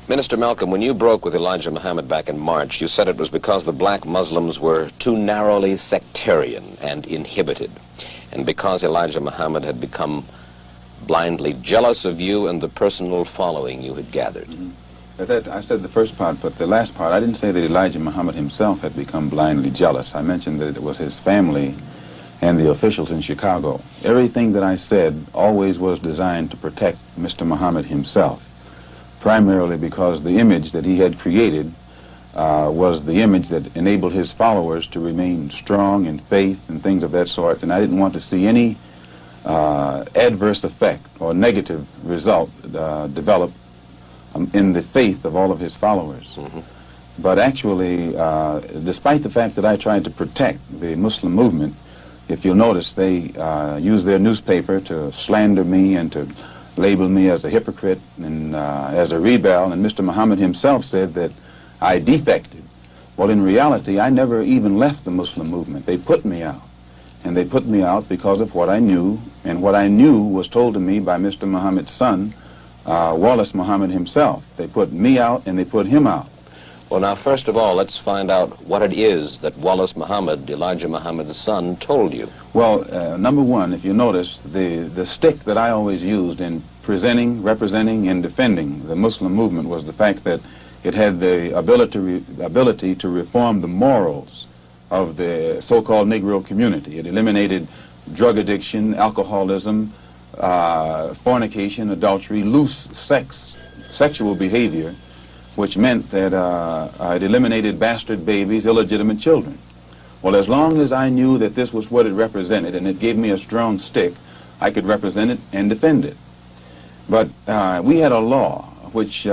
Minister Malcolm, when you broke with Elijah Muhammad back in March, you said it was because the black Muslims were too narrowly sectarian and inhibited, and because Elijah Muhammad had become blindly jealous of you and the personal following you had gathered. I said the first part, but the last part, I didn't say that Elijah Muhammad himself had become blindly jealous. I mentioned that it was his family and the officials in Chicago. Everything that I said always was designed to protect Mr. Muhammad himself, primarily because the image that he had created was the image that enabled his followers to remain strong in faith and things of that sort, and I didn't want to see any adverse effect or negative result develop in the faith of all of his followers. But actually, despite the fact that I tried to protect the Muslim movement, if you'll notice, they used their newspaper to slander me and to label me as a hypocrite and as a rebel, and Mr. Muhammad himself said that I defected. Well, in reality, I never even left the Muslim movement. They put me out, and they put me out because of what I knew, and what I knew was told to me by Mr. Muhammad's son, Wallace Muhammad himself. They put me out, and they put him out. Well, now, first of all, let's find out what it is that Wallace Muhammad, Elijah Muhammad's son, told you. Well, number one, if you notice, the stick that I always used in presenting, representing, and defending the Muslim movement was the fact that it had the ability to reform the morals of the so-called Negro community. It eliminated drug addiction, alcoholism, fornication, adultery, loose sexual behavior, which meant that it eliminated bastard babies, illegitimate children. Well, as long as I knew that this was what it represented, and it gave me a strong stick, I could represent it and defend it. But we had a law which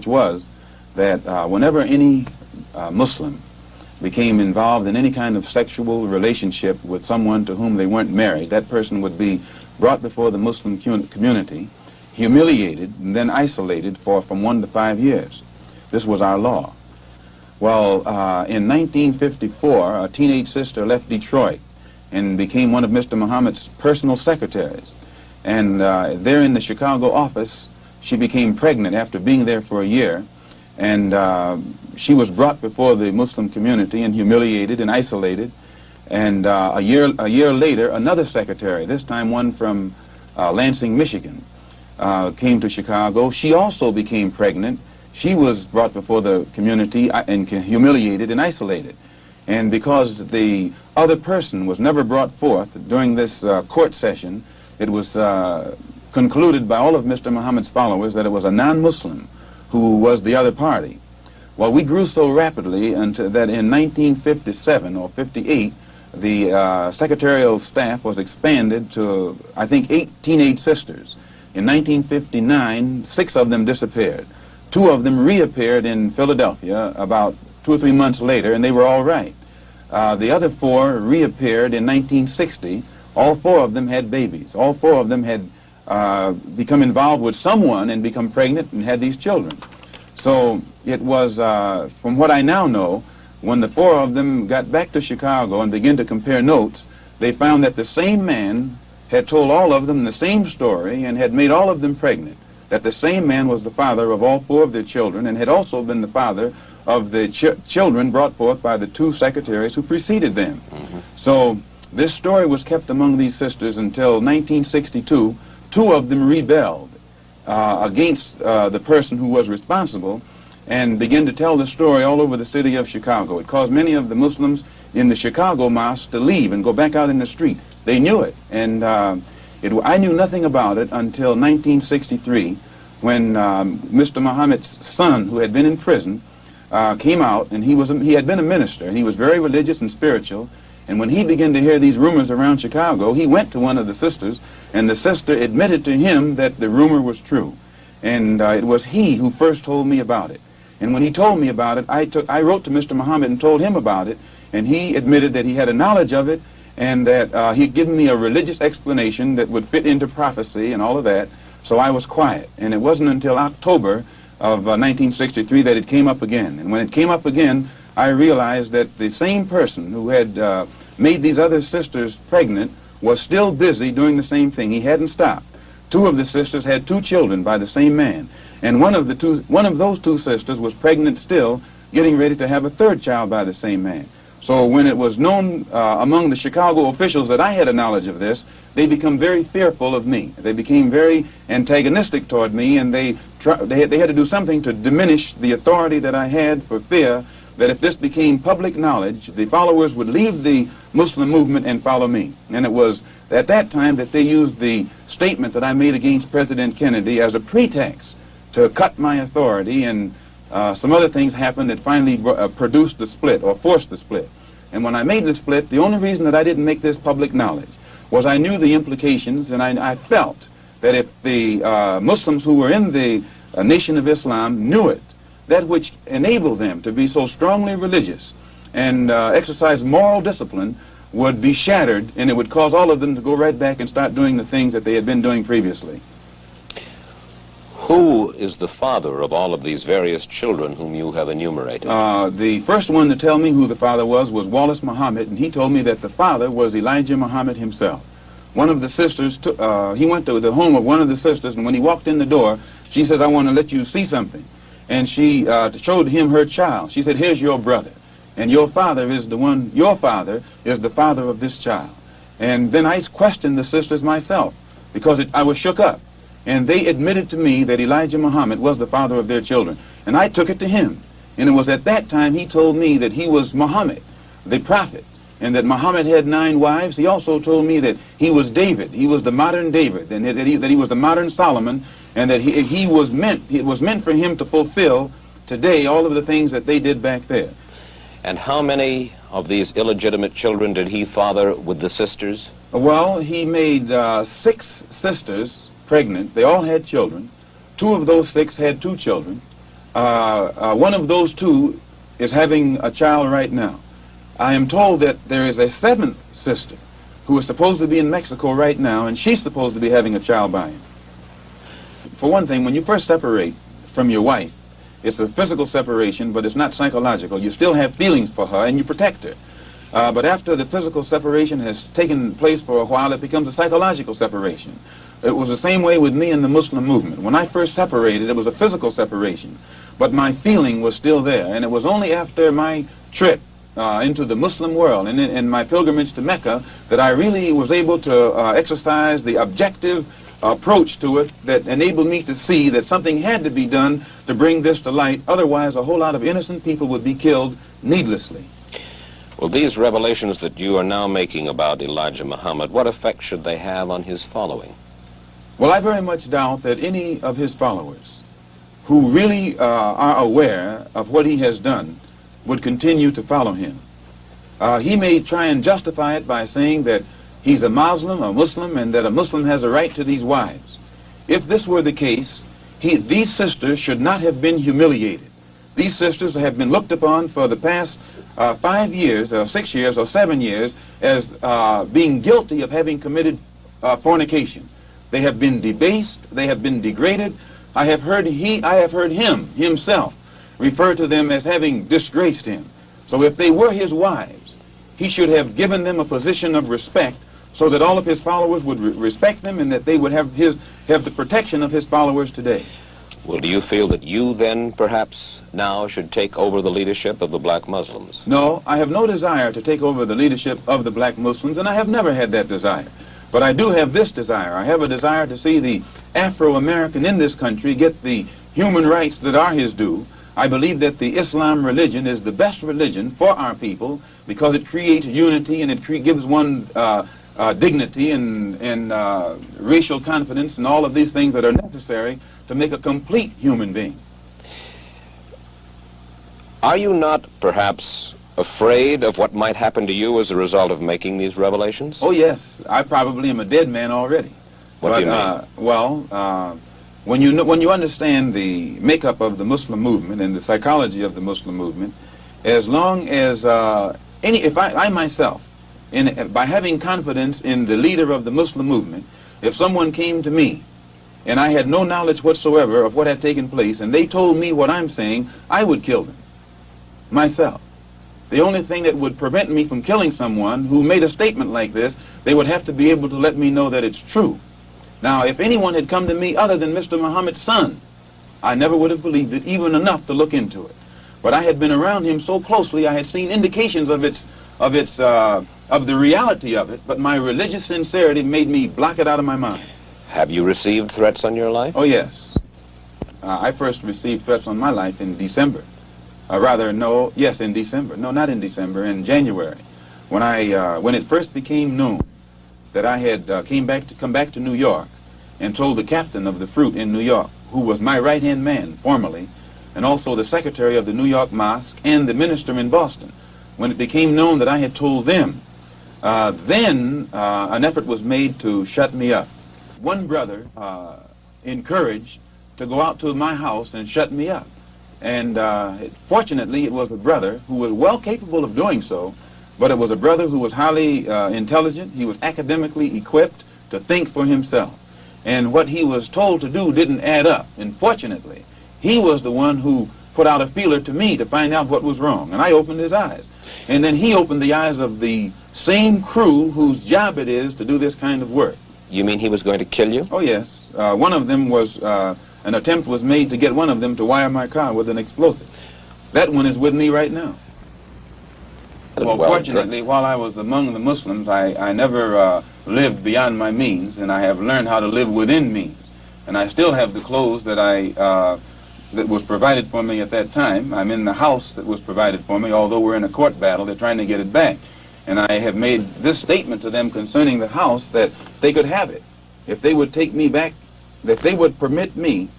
was that whenever any Muslim became involved in any kind of sexual relationship with someone to whom they weren't married, that person would be brought before the Muslim community, humiliated, and then isolated for from 1 to 5 years. This was our law. Well, in 1954, a teenage sister left Detroit and became one of Mr. Muhammad's personal secretaries. And there in the Chicago office, she became pregnant after being there for a year, and she was brought before the Muslim community and humiliated and isolated. And a year later, another secretary, this time one from Lansing, Michigan, came to Chicago. She also became pregnant. She was brought before the community and humiliated and isolated. And because the other person was never brought forth during this court session, it was concluded by all of Mr. Muhammad's followers that it was a non-Muslim who was the other party. Well, we grew so rapidly until that in 1957 or 58, the secretarial staff was expanded to, I think, 8 teenage sisters. In 1959, 6 of them disappeared. 2 of them reappeared in Philadelphia about 2 or 3 months later, and they were all right. The other 4 reappeared in 1960. All 4 of them had babies. All 4 of them had become involved with someone and become pregnant and had these children. So it was, from what I now know, when the 4 of them got back to Chicago and began to compare notes, they found that the same man had told all of them the same story and had made all of them pregnant, that the same man was the father of all 4 of their children and had also been the father of the children brought forth by the 2 secretaries who preceded them. So this story was kept among these sisters until 1962. 2 of them rebelled against the person who was responsible and began to tell the story all over the city of Chicago. It caused many of the Muslims in the Chicago mosque to leave and go back out in the street. They knew it, and I knew nothing about it until 1963, when Mr. Muhammad's son, who had been in prison, came out, and he had been a minister, and he was very religious and spiritual. And when he began to hear these rumors around Chicago, he went to one of the sisters, and the sister admitted to him that the rumor was true. And it was he who first told me about it. And when he told me about it, I wrote to Mr. Muhammad and told him about it, and he admitted that he had a knowledge of it, and that he'd given me a religious explanation that would fit into prophecy and all of that. So I was quiet. And it wasn't until October of 1963 that it came up again. And when it came up again, I realized that the same person who had made these other sisters pregnant was still busy doing the same thing. He hadn't stopped. Two of the sisters had two children by the same man, and one of those two sisters was pregnant still, getting ready to have a third child by the same man. So when it was known among the Chicago officials that I had a knowledge of this, they become very fearful of me. They became very antagonistic toward me, and they had to do something to diminish the authority that I had, for fear that if this became public knowledge, the followers would leave the Muslim movement and follow me. And it was at that time that they used the statement that I made against President Kennedy as a pretext to cut my authority, and some other things happened that finally produced the split, or forced the split. And when I made the split, the only reason that I didn't make this public knowledge was I knew the implications, and I felt that if the Muslims who were in the Nation of Islam knew it, that which enabled them to be so strongly religious and exercise moral discipline would be shattered, and it would cause all of them to go right back and start doing the things that they had been doing previously. Who is the father of all of these various children whom you have enumerated? The first one to tell me who the father was Wallace Muhammad, and he told me that the father was Elijah Muhammad himself. One of the sisters, he went to the home of one of the sisters, and when he walked in the door, she says, "I want to let you see something." And she showed him her child. She said, "Here's your brother, and your father is the father of this child." And then I questioned the sisters myself, because I was shook up. And they admitted to me that Elijah Muhammad was the father of their children. And I took it to him. And it was at that time he told me that he was Muhammad, the prophet, and that Muhammad had 9 wives. He also told me that he was David. He was the modern David, and that he was the modern Solomon, and that it was meant for him to fulfill today all of the things that they did back there. And how many of these illegitimate children did he father with the sisters? Well, he made 6 sisters pregnant. They all had children. 2 of those 6 had 2 children. One of those 2 is having a child right now. I am told that there is a 7th sister who is supposed to be in Mexico right now, and she's supposed to be having a child by him. For one thing, when you first separate from your wife, it's a physical separation, but it's not psychological. You still have feelings for her, and you protect her. But after the physical separation has taken place for a while, it becomes a psychological separation. It was the same way with me in the Muslim movement. When I first separated, it was a physical separation, but my feeling was still there. And it was only after my trip into the Muslim world and my pilgrimage to Mecca that I really was able to exercise the objective approach to it that enabled me to see that something had to be done to bring this to light. Otherwise, a whole lot of innocent people would be killed needlessly. Well, these revelations that you are now making about Elijah Muhammad, what effect should they have on his following? Well, I very much doubt that any of his followers who really are aware of what he has done would continue to follow him. He may try and justify it by saying that he's a Muslim, and that a Muslim has a right to these wives. If this were the case, these sisters should not have been humiliated. These sisters have been looked upon for the past 5 years, or 6 years, or 7 years as being guilty of having committed fornication. They have been debased. They have been degraded. I have heard him himself refer to them as having disgraced him. So if they were his wives, he should have given them a position of respect so that all of his followers would respect them, and that they would have the protection of his followers today. Well, do you feel that you then perhaps now should take over the leadership of the black Muslims? No, I have no desire to take over the leadership of the black Muslims, and I have never had that desire. But I do have this desire. I have a desire to see the Afro-American in this country get the human rights that are his due. I believe that the Islam religion is the best religion for our people because it creates unity, and it gives one dignity and racial confidence and all of these things that are necessary to make a complete human being. Are you not perhaps afraid of what might happen to you as a result of making these revelations? Oh yes, I probably am a dead man already. What do you mean? Well, when you understand the makeup of the Muslim movement and the psychology of the Muslim movement, as long as if I myself, by having confidence in the leader of the Muslim movement, if someone came to me and I had no knowledge whatsoever of what had taken place, and they told me what I'm saying, I would kill them myself. The only thing that would prevent me from killing someone who made a statement like this, they would have to be able to let me know that it's true. Now, if anyone had come to me other than Mr. Muhammad's son, I never would have believed it, even enough to look into it. But I had been around him so closely, I had seen indications of the reality of it, but my religious sincerity made me block it out of my mind. Have you received threats on your life? Oh, yes. I first received threats on my life in December. In December. No, not in December, in January. When it first became known that I had come back to New York and told the captain of the Fruit in New York, who was my right-hand man formerly, and also the secretary of the New York Mosque and the minister in Boston, when it became known that I had told them, then an effort was made to shut me up. One brother encouraged to go out to my house and shut me up. And fortunately, it was a brother who was well capable of doing so, but it was a brother who was highly intelligent. He was academically equipped to think for himself. And what he was told to do didn't add up. And fortunately, he was the one who put out a feeler to me to find out what was wrong. And I opened his eyes. And then he opened the eyes of the same crew whose job it is to do this kind of work. You mean he was going to kill you? Oh, yes. One of them was, an attempt was made to get one of them to wire my car with an explosive. That one is with me right now. Well, fortunately, while I was among the Muslims, I never lived beyond my means, and I have learned how to live within means. And I still have the clothes that that was provided for me at that time. I'm in the house that was provided for me, although we're in a court battle, they're trying to get it back. And I have made this statement to them concerning the house, that they could have it. If they would take me back, that they would permit me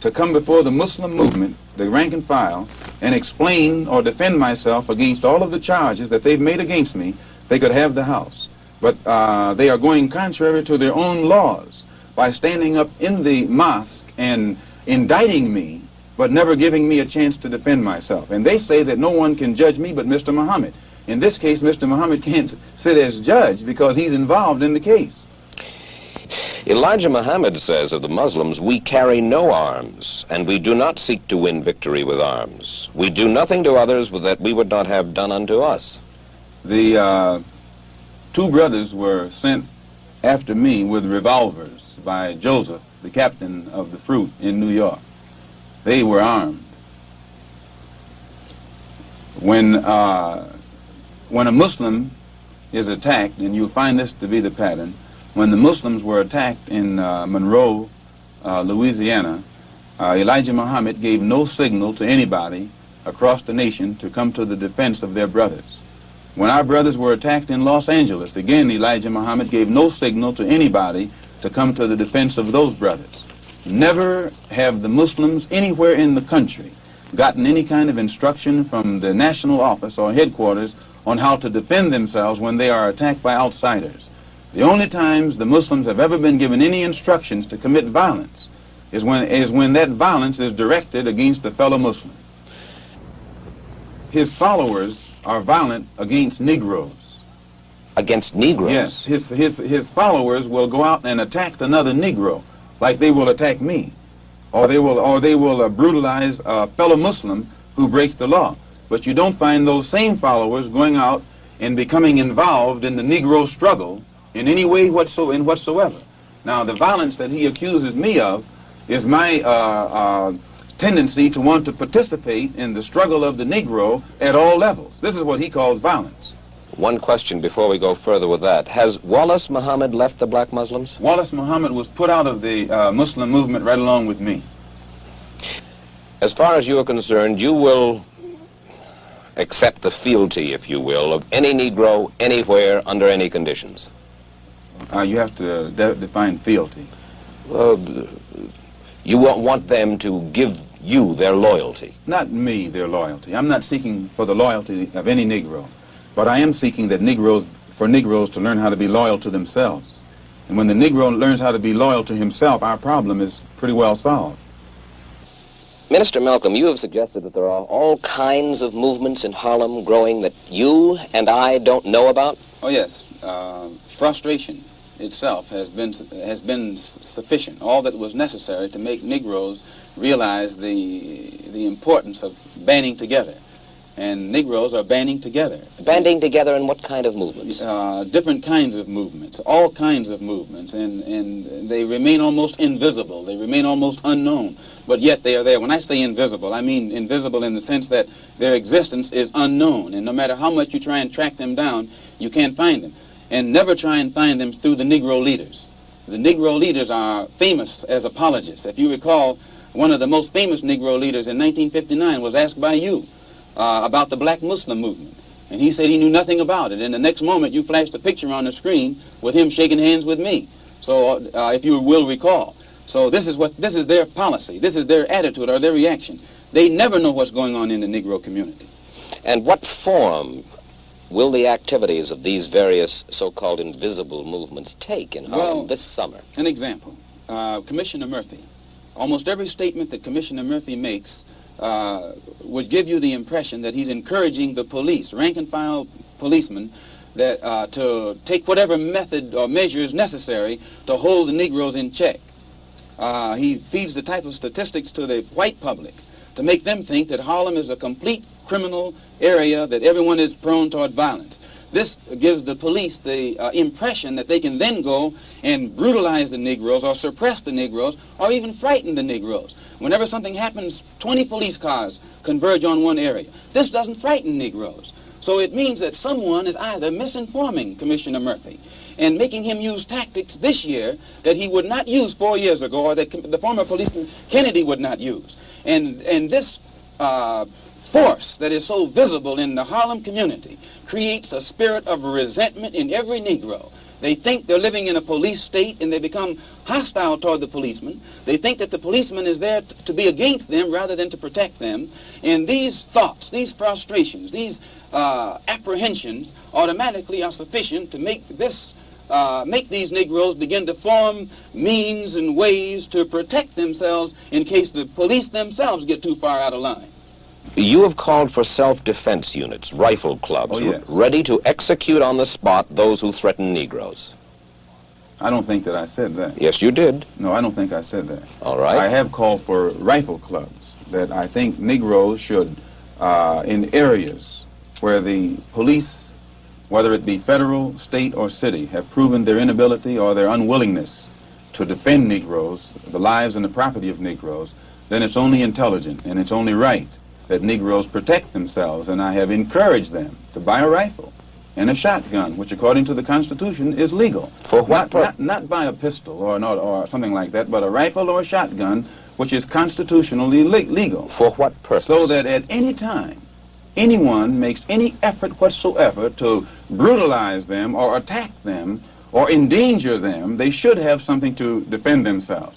to come before the Muslim movement, the rank and file, and explain or defend myself against all of the charges that they've made against me, they could have the house. But they are going contrary to their own laws by standing up in the mosque and indicting me, but never giving me a chance to defend myself. And they say that no one can judge me but Mr. Muhammad. In this case, Mr. Muhammad can't sit as judge because he's involved in the case. Elijah Muhammad says of the Muslims, "We carry no arms, and we do not seek to win victory with arms. We do nothing to others that we would not have done unto us." The two brothers were sent after me with revolvers by Joseph, the captain of the Fruit in New York. They were armed. When a Muslim is attacked, and you'll find this to be the pattern, when the Muslims were attacked in Monroe, Louisiana, Elijah Muhammad gave no signal to anybody across the nation to come to the defense of their brothers. When our brothers were attacked in Los Angeles, again, Elijah Muhammad gave no signal to anybody to come to the defense of those brothers. Never have the Muslims anywhere in the country gotten any kind of instruction from the national office or headquarters on how to defend themselves when they are attacked by outsiders. The only times the Muslims have ever been given any instructions to commit violence is when that violence is directed against a fellow Muslim. His followers are violent against Negroes. Against Negroes? Yes, his followers will go out and attack another Negro, like they will attack me, or they will brutalize a fellow Muslim who breaks the law. But you don't find those same followers going out and becoming involved in the Negro struggle in any way whatsoever. Now, the violence that he accuses me of is my tendency to want to participate in the struggle of the Negro at all levels. This is what he calls violence. One question before we go further with that. Has Wallace Muhammad left the black Muslims? Wallace Muhammad was put out of the Muslim movement right along with me. As far as you are concerned, you will accept the fealty, if you will, of any Negro anywhere under any conditions? You have to define fealty. You want them to give you their loyalty. Not me, their loyalty. I'm not seeking for the loyalty of any Negro, but I am seeking that for Negroes to learn how to be loyal to themselves. And when the Negro learns how to be loyal to himself, our problem is pretty well solved. Minister Malcolm, you have suggested that there are all kinds of movements in Harlem growing that you and I don't know about? Oh, yes. Frustration itself has been sufficient, all that was necessary to make Negroes realize the importance of banding together. and Negroes are banding together. Banding together in what kind of movements? Different kinds of movements, all kinds of movements, and they remain almost invisible. They remain almost unknown, but yet they are there. When I say invisible, I mean invisible in the sense that their existence is unknown, and no matter how much you try and track them down, you can't find them. And never try and find them through the Negro leaders. The Negro leaders are famous as apologists. If you recall, one of the most famous Negro leaders in 1959 was asked by you about the black Muslim movement. And he said he knew nothing about it. And the next moment you flashed a picture on the screen with him shaking hands with me. So if you will recall. So this is their policy. This is their attitude or their reaction. They never know what's going on in the Negro community. And what form will the activities of these various so-called invisible movements take in Harlem this summer? An example, Commissioner Murphy. Almost every statement that Commissioner Murphy makes would give you the impression that he's encouraging the police, rank-and-file policemen, that to take whatever method or measures necessary to hold the Negroes in check. He feeds the type of statistics to the white public to make them think that Harlem is a complete criminal area, that everyone is prone toward violence. This gives the police the impression that they can then go and brutalize the Negroes or suppress the Negroes or even frighten the Negroes. Whenever something happens, 20 police cars converge on one area. This doesn't frighten Negroes. So it means that someone is either misinforming Commissioner Murphy and making him use tactics this year that he would not use 4 years ago or that the former policeman Kennedy would not use. And this force that is so visible in the Harlem community creates a spirit of resentment in every Negro. They think they're living in a police state and they become hostile toward the policeman. They think that the policeman is there to be against them rather than to protect them. And these thoughts, these frustrations, these apprehensions automatically are sufficient to make these Negroes begin to form means and ways to protect themselves in case the police themselves get too far out of line. You have called for self-defense units, rifle clubs, Oh, yes. ready to execute on the spot those who threaten Negroes. I don't think that I said that. Yes, you did. No, I don't think I said that. All right. I have called for rifle clubs, that I think Negroes should, in areas where the police, whether it be federal, state, or city, have proven their inability or their unwillingness to defend Negroes, the lives and the property of Negroes, then it's only intelligent and it's only right that Negroes protect themselves, and I have encouraged them to buy a rifle and a shotgun, which according to the Constitution is legal. For what purpose? Not buy a pistol or something like that, but a rifle or a shotgun, which is constitutionally legal. For what purpose? So that at any time, anyone makes any effort whatsoever to brutalize them or attack them or endanger them, they should have something to defend themselves.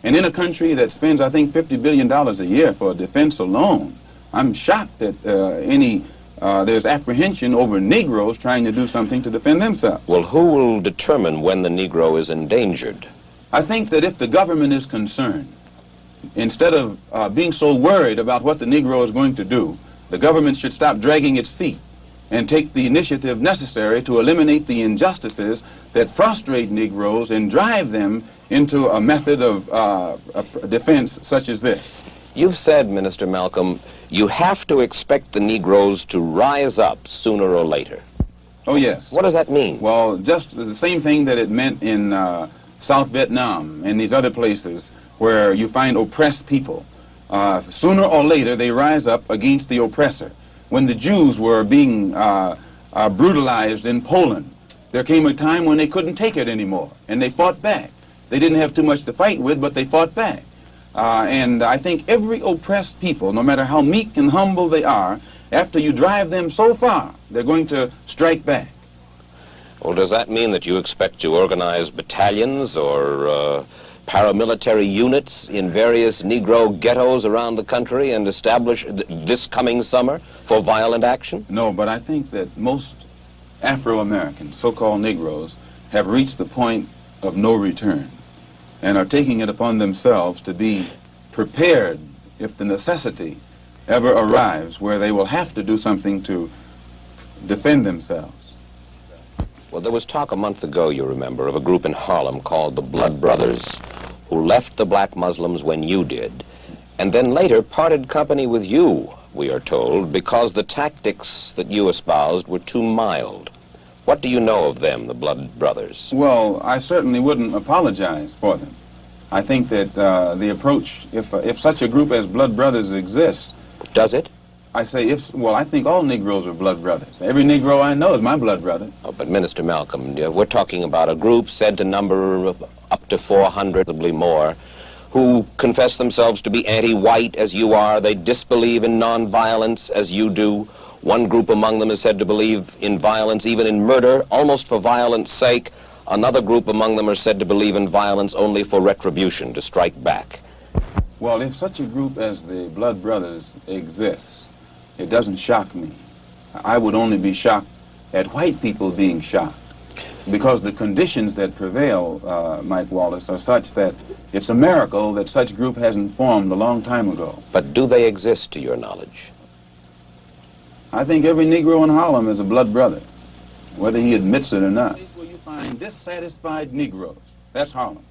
And in a country that spends, I think, $50 billion a year for defense alone, I'm shocked that there's apprehension over Negroes trying to do something to defend themselves. Well, who will determine when the Negro is endangered? I think that if the government is concerned, instead of being so worried about what the Negro is going to do, the government should stop dragging its feet and take the initiative necessary to eliminate the injustices that frustrate Negroes and drive them into a method of defense such as this. You've said, Minister Malcolm, you have to expect the Negroes to rise up sooner or later. Oh, yes. What does that mean? Well, just the same thing that it meant in South Vietnam and these other places where you find oppressed people. Sooner or later, they rise up against the oppressor. When the Jews were being brutalized in Poland, there came a time when they couldn't take it anymore, and they fought back. They didn't have too much to fight with, but they fought back. And I think every oppressed people, no matter how meek and humble they are, after you drive them so far, they're going to strike back. Well, does that mean that you expect to organize battalions or paramilitary units in various Negro ghettos around the country and establish this coming summer for violent action? No, but I think that most Afro-Americans, so-called Negroes, have reached the point of no return and are taking it upon themselves to be prepared if the necessity ever arrives where they will have to do something to defend themselves. Well, there was talk a month ago, you remember, of a group in Harlem called the Blood Brothers, who left the black Muslims when you did, and then later parted company with you we are told, because the tactics that you espoused were too mild. What do you know of them, the Blood Brothers? Well, I certainly wouldn't apologize for them. I think that the approach, if such a group as Blood Brothers exists... Does it? I say, well, I think all Negroes are blood brothers. Every Negro I know is my blood brother. Oh, but Minister Malcolm, we're talking about a group said to number up to 400, probably more, who confess themselves to be anti-white as you are. They disbelieve in nonviolence as you do. One group among them is said to believe in violence, even in murder, almost for violence sake. Another group among them are said to believe in violence only for retribution, to strike back. Well, if such a group as the Blood Brothers exists, it doesn't shock me. I would only be shocked at white people being shocked, because the conditions that prevail, Mike Wallace, are such that it's a miracle that such group hasn't formed a long time ago. But do they exist, to your knowledge? I think every Negro in Harlem is a blood brother, whether he admits it or not. Where you find dissatisfied Negroes, that's Harlem.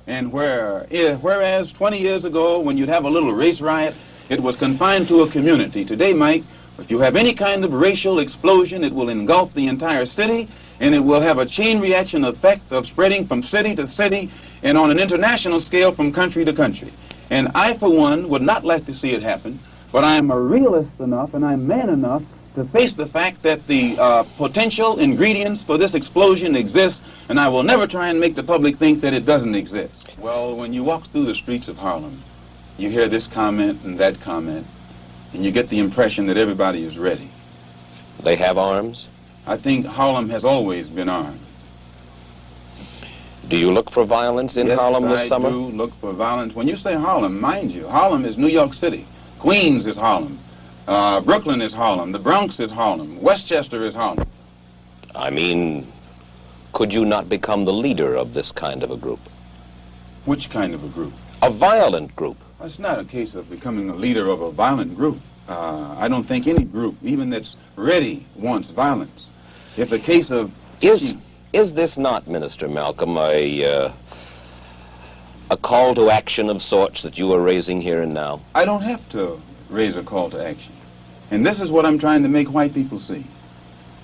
And whereas 20 years ago, when you'd have a little race riot, it was confined to a community. Today, Mike, if you have any kind of racial explosion, it will engulf the entire city, and it will have a chain reaction effect of spreading from city to city and on an international scale from country to country. And I, for one, would not like to see it happen, but I am a realist enough and I'm man enough to face the fact that the potential ingredients for this explosion exist, and I will never try and make the public think that it doesn't exist. Well, when you walk through the streets of Harlem, you hear this comment and that comment, and you get the impression that everybody is ready. They have arms? I think Harlem has always been armed. Do you look for violence in Harlem this summer? Yes, I do look for violence. When you say Harlem, mind you, Harlem is New York City. Queens is Harlem. Brooklyn is Harlem. The Bronx is Harlem. Westchester is Harlem. I mean, could you not become the leader of this kind of a group? Which kind of a group? A violent group. It's not a case of becoming a leader of a violent group. I don't think any group, even that's ready, wants violence. It's a case of... Is this not, Minister Malcolm, a call to action of sorts that you are raising here and now? I don't have to raise a call to action. And this is what I'm trying to make white people see.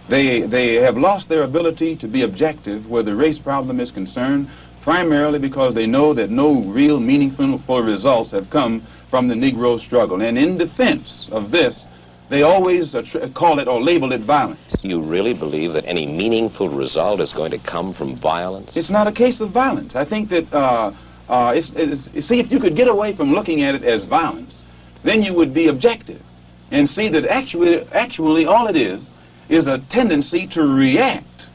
They have lost their ability to be objective where the race problem is concerned, primarily because they know that no real meaningful results have come from the Negro struggle. And in defense of this, they always call it or label it violence. You really believe that any meaningful result is going to come from violence? It's not a case of violence. I think that, see, if you could get away from looking at it as violence, then you would be objective and see that actually all it is a tendency to react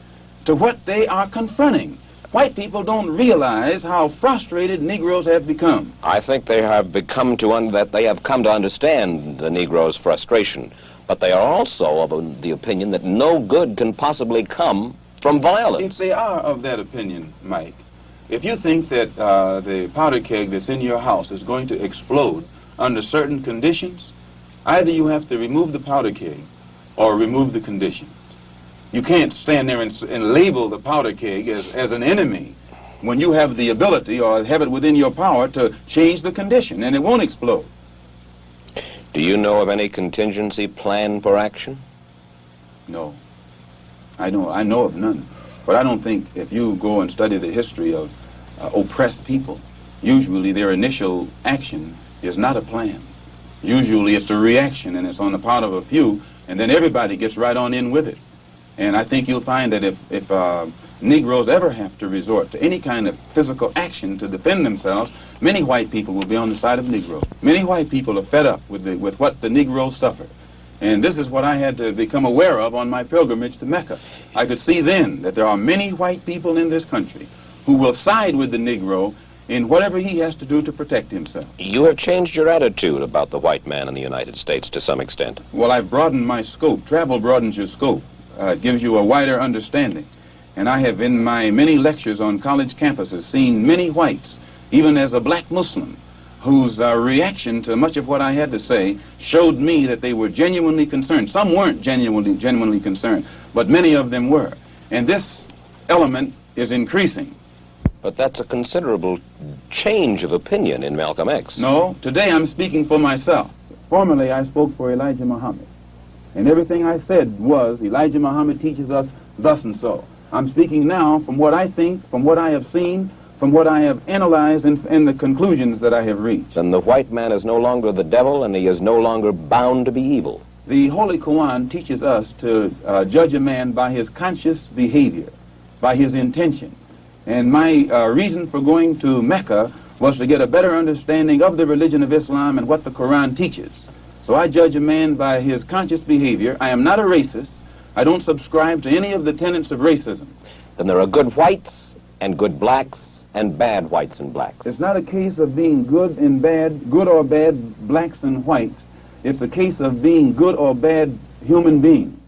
to what they are confronting. White people don't realize how frustrated Negroes have become. I think they have come to understand the Negro's frustration, but they are also of the opinion that no good can possibly come from violence. If they are of that opinion, Mike, if you think that the powder keg that's in your house is going to explode under certain conditions, either you have to remove the powder keg or remove the conditions. You can't stand there and label the powder keg as an enemy when you have the ability or have it within your power to change the condition, and it won't explode. Do you know of any contingency plan for action? No. I know of none. But I don't think if you go and study the history of oppressed people, usually their initial action is not a plan. Usually it's a reaction, and it's on the part of a few, and then everybody gets right on in with it. And I think you'll find that if Negroes ever have to resort to any kind of physical action to defend themselves, many white people will be on the side of Negroes. Many white people are fed up with what the Negroes suffer. And this is what I had to become aware of on my pilgrimage to Mecca. I could see then that there are many white people in this country who will side with the Negro in whatever he has to do to protect himself. You have changed your attitude about the white man in the United States to some extent. Well, I've broadened my scope. Travel broadens your scope. It gives you a wider understanding. And I have, in my many lectures on college campuses, seen many whites, even as a black Muslim, whose reaction to much of what I had to say showed me that they were genuinely concerned. Some weren't genuinely concerned, but many of them were. And this element is increasing. But that's a considerable change of opinion in Malcolm X. No, today I'm speaking for myself. Formerly, I spoke for Elijah Muhammad. And everything I said was, Elijah Muhammad teaches us thus and so. I'm speaking now from what I think, from what I have seen, from what I have analyzed, and the conclusions that I have reached. Then the white man is no longer the devil, and he is no longer bound to be evil. The Holy Quran teaches us to judge a man by his conscious behavior, by his intention. And my reason for going to Mecca was to get a better understanding of the religion of Islam and what the Quran teaches. So I judge a man by his conscious behavior. I am not a racist. I don't subscribe to any of the tenets of racism. Then there are good whites and good blacks and bad whites and blacks. It's not a case of being good and bad, good or bad blacks and whites. It's a case of being good or bad human beings.